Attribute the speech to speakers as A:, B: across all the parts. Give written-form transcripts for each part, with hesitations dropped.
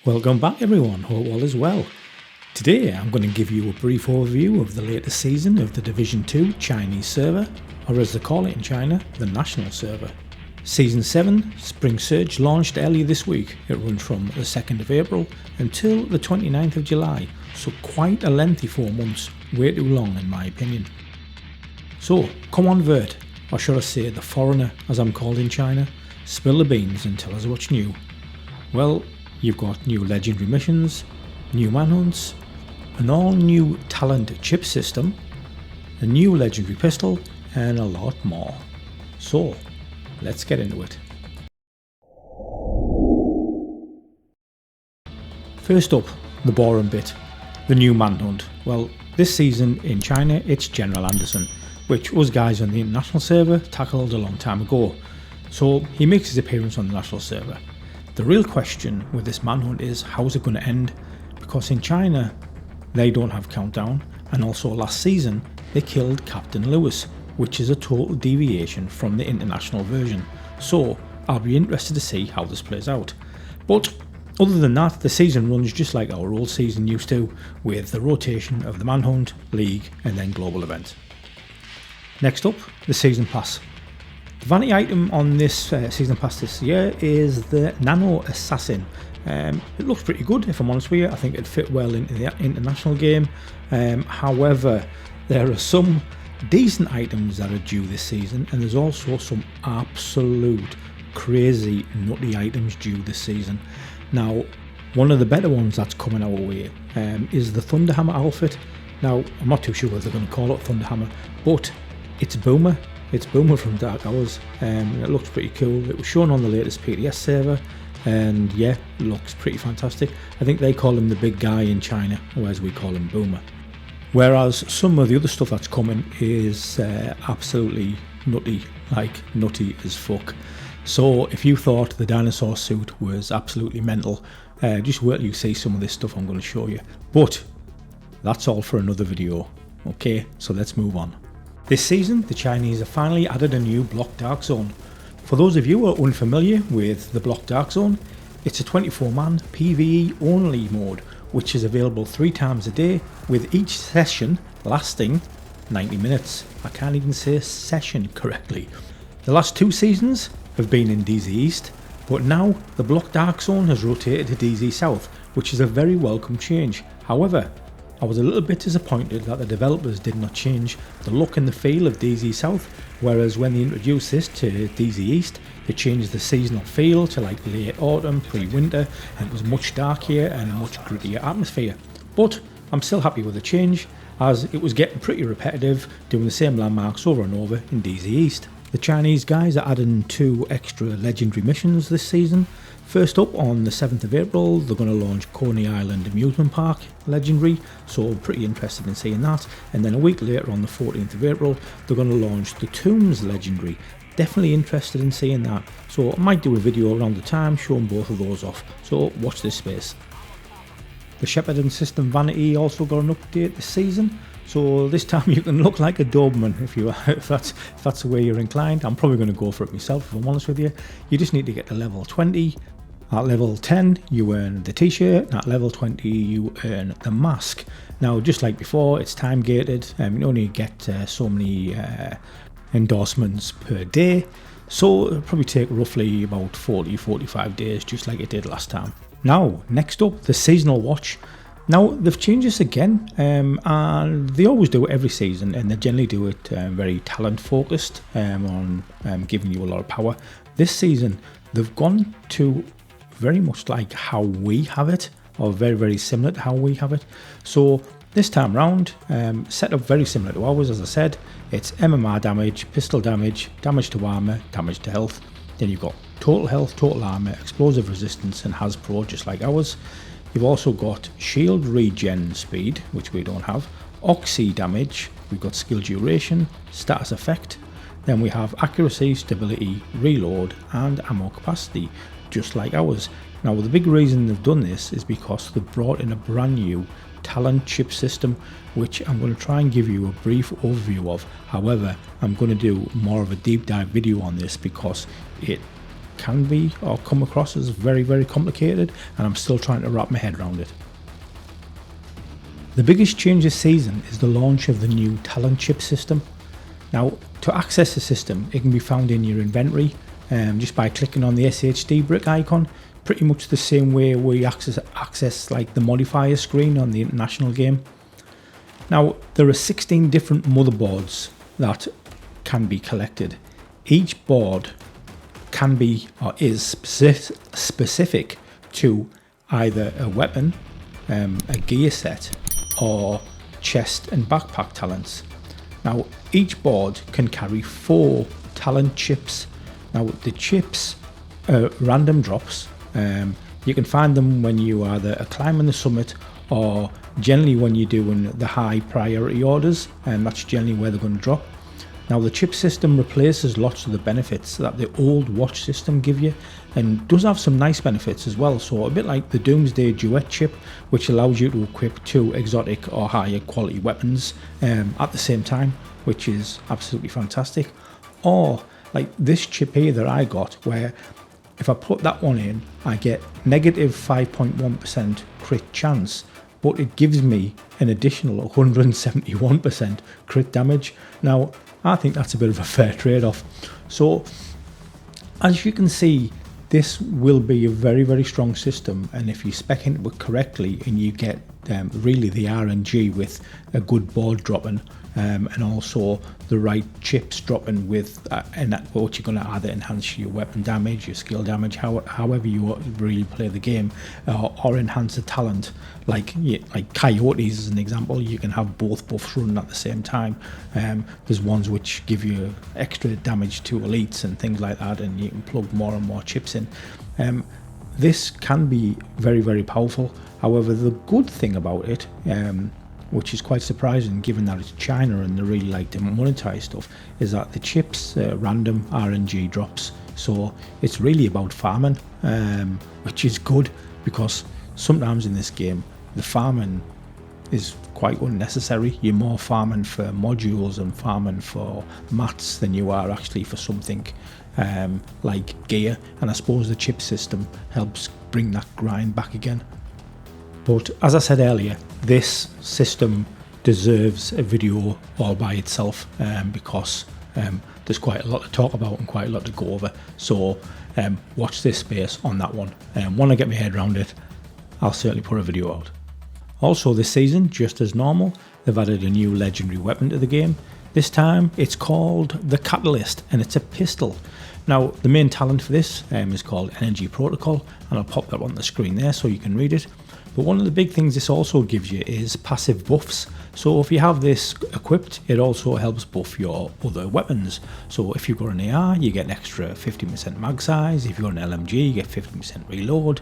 A: Welcome back everyone, hope all is well. Today I'm going to give you a brief overview of the latest season of the Division 2 Chinese server, or as they call it in China, the national server. Season 7 Spring Surge launched earlier this week. It runs from the 2nd of April until the 29th of July, so quite a lengthy 4 months, way too long in my opinion. So come on Vert, or should I say the foreigner as I'm called in China, spill the beans and tell us what's new. Well, you've got new legendary missions, new manhunts, an all new talent chip system, a new legendary pistol and a lot more. So let's get into it. First up, the boring bit, the new manhunt. Well, this season in China it's General Anderson, which us guys on the international server tackled a long time ago. So he makes his appearance on the national server. The real question with this manhunt is how's it going to end, because in China they don't have countdown, and also last season they killed Captain Lewis, which is a total deviation from the international version. So I'll be interested to see how this plays out. But other than that, the season runs just like our old season used to, with the rotation of the manhunt, league and then global event. Next up, the season pass. The vanity item on this season pass this year is the Nano Assassin. It looks pretty good if I'm honest with you. I think it'd fit well into the international game. However, there are some decent items that are due this season, and there's also some absolute crazy nutty items due this season. Now, one of the better ones that's coming our way is the Thunderhammer outfit. Now, I'm not too sure whether they're going to call it Thunderhammer, but it's Boomer. It's Boomer from Dark Hours, and it looks pretty cool. It was shown on the latest PTS server, and yeah, it looks pretty fantastic. I think they call him the big guy in China, whereas we call him Boomer. Whereas some of the other stuff that's coming is absolutely nutty, like nutty as fuck. So if you thought the dinosaur suit was absolutely mental, just wait till you see some of this stuff I'm going to show you. But that's all for another video. Okay, so let's move on. This season, the Chinese have finally added a new Block Dark Zone. For those of you who are unfamiliar with the Block Dark Zone, it's a 24-man PvE only mode, which is available 3 times a day, with each session lasting 90 minutes. I can't even say session correctly. The last 2 seasons have been in DZ East, but now the Block Dark Zone has rotated to DZ South, which is a very welcome change. However, I was a little bit disappointed that the developers did not change the look and the feel of DZ South, whereas when they introduced this to DZ East, they changed the seasonal feel to like late autumn, pre-winter, and it was much darker and a much grittier atmosphere. But I'm still happy with the change, as it was getting pretty repetitive, doing the same landmarks over and over in DZ East. The Chinese guys are adding 2 extra legendary missions this season. First up, on the 7th of April, they're going to launch Coney Island Amusement Park Legendary, so I'm pretty interested in seeing that. And then a week later, on the 14th of April, they're going to launch the Tombs Legendary. Definitely interested in seeing that, so I might do a video around the time showing both of those off, so watch this space. The Shepherding System Vanity also got an update this season, so this time you can look like a Doberman if that's the way you're inclined. I'm probably going to go for it myself if I'm honest with you. You just need to get to level 20. At level 10 you earn the t-shirt, at level 20 you earn the mask. Now just like before, it's time gated, you only get so many endorsements per day, so it'll probably take roughly about 40-45 days, just like it did last time. Now next up, the seasonal watch. Now they've changed this again, and they always do it every season, and they generally do it very talent focused on giving you a lot of power. This season they've gone to very much like how we have it, or very similar to how we have it. So this time round, set up very similar to ours. As I said, it's MMR damage, pistol damage, damage to armor, damage to health. Then you've got total health, total armor, explosive resistance and has pro just like ours. You've also got shield regen speed, which we don't have, oxy damage, we've got skill duration, status effect, then we have accuracy, stability, reload and ammo capacity, just like ours. Now the big reason they've done this is because they've brought in a brand new talent chip system, which I'm going to try and give you a brief overview of. However, I'm going to do more of a deep dive video on this because it can be or come across as very, very complicated, and I'm still trying to wrap my head around it. The biggest change this season is the launch of the new talent chip system. Now, to access the system, it can be found in your inventory just by clicking on the SHD brick icon, pretty much the same way we access like the modifier screen on the international game. Now, there are 16 different motherboards that can be collected. Each board can be or is specific to either a weapon, a gear set, or chest and backpack talents. Now, each board can carry 4 talent chips. Now, the chips are random drops. You can find them when you either are climbing the summit or generally when you're doing the high priority orders, and that's generally where they're going to drop. Now, the chip system replaces lots of the benefits that the old watch system give you, and does have some nice benefits as well. So a bit like the Doomsday Duet chip, which allows you to equip 2 exotic or higher quality weapons at the same time, which is absolutely fantastic. Or like this chip here that I got, where if I put that one in, I get negative 5.1% crit chance, but it gives me an additional 171% crit damage. Now, I think that's a bit of a fair trade-off. So, as you can see, this will be a very, very strong system, and if you spec into it correctly and you get really the RNG with a good board dropping, and also the right chips dropping with and that what you're going to either enhance your weapon damage, your skill damage, however you really play the game, or enhance the talent. Like Coyotes as an example, you can have both buffs running at the same time. There's ones which give you extra damage to elites and things like that, and you can plug more and more chips in. This can be very, very powerful. However, the good thing about it, which is quite surprising given that it's China and they really like to monetize stuff, is that the chips random RNG drops. So it's really about farming, which is good, because sometimes in this game the farming is quite unnecessary. You're more farming for modules and farming for mats than you are actually for something like gear, and I suppose the chip system helps bring that grind back again. But as I said earlier, this system deserves a video all by itself, because there's quite a lot to talk about and quite a lot to go over. So watch this space on that one. When I get my head around it, I'll certainly put a video out. Also this season, just as normal, they've added a new legendary weapon to the game. This time it's called the Catalyst, and it's a pistol. Now, the main talent for this is called Energy Protocol, and I'll pop that on the screen there so you can read it. But one of the big things this also gives you is passive buffs. So if you have this equipped, it also helps buff your other weapons. So if you've got an AR, you get an extra 50% mag size. If you've got an LMG, you get 50% reload.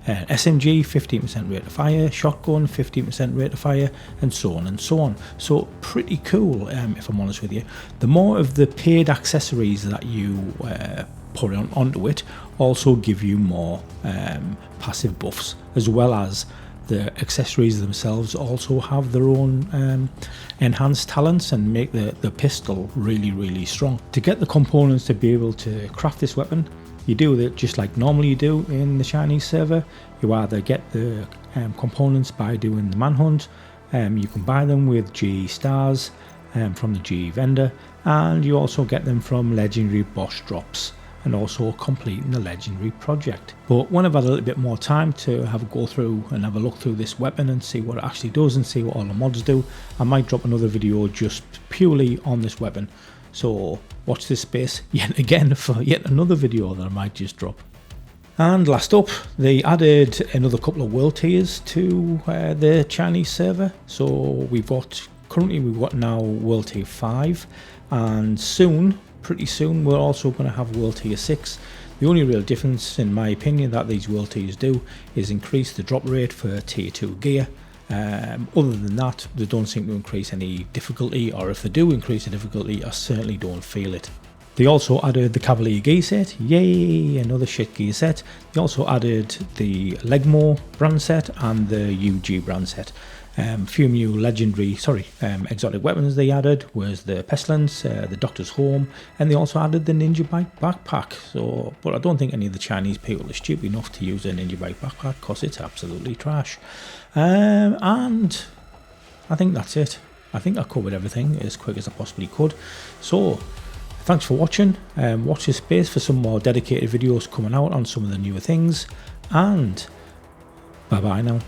A: SMG, 15% rate of fire. Shotgun, 15% rate of fire, and so on and so on. So pretty cool, if I'm honest with you. The more of the paid accessories that you put onto it also give you more passive buffs, as well as the accessories themselves also have their own enhanced talents and make the pistol really, really strong. To get the components to be able to craft this weapon, you do it just like normally you do in the Chinese server. You either get the components by doing the manhunt, you can buy them with GE stars from the GE vendor, and you also get them from legendary boss drops, and also completing the legendary project. But when I've had a little bit more time to have a go through and have a look through this weapon and see what it actually does and see what all the mods do, I might drop another video just purely on this weapon. So watch this space yet again for yet another video that I might just drop. And last up, they added another couple of world tiers to the Chinese server. So currently we've got now world tier 5, and pretty soon we're also going to have world tier 6. The only real difference, in my opinion, that these world tiers do is increase the drop rate for tier 2 gear. Other than that, they don't seem to increase any difficulty, or if they do increase the difficulty, I certainly don't feel it. They also added the Cavalier gear set, yay, another shit gear set. They also added the Legmo brand set and the UG brand set. Few new exotic weapons they added was the Pestilence, the Doctor's Home, and they also added the Ninja Bike backpack. But I don't think any of the Chinese people are stupid enough to use a Ninja Bike backpack because it's absolutely trash. And I think that's it. I think I covered everything as quick as I possibly could. So thanks for watching. Watch this space for some more dedicated videos coming out on some of the newer things. And bye bye now.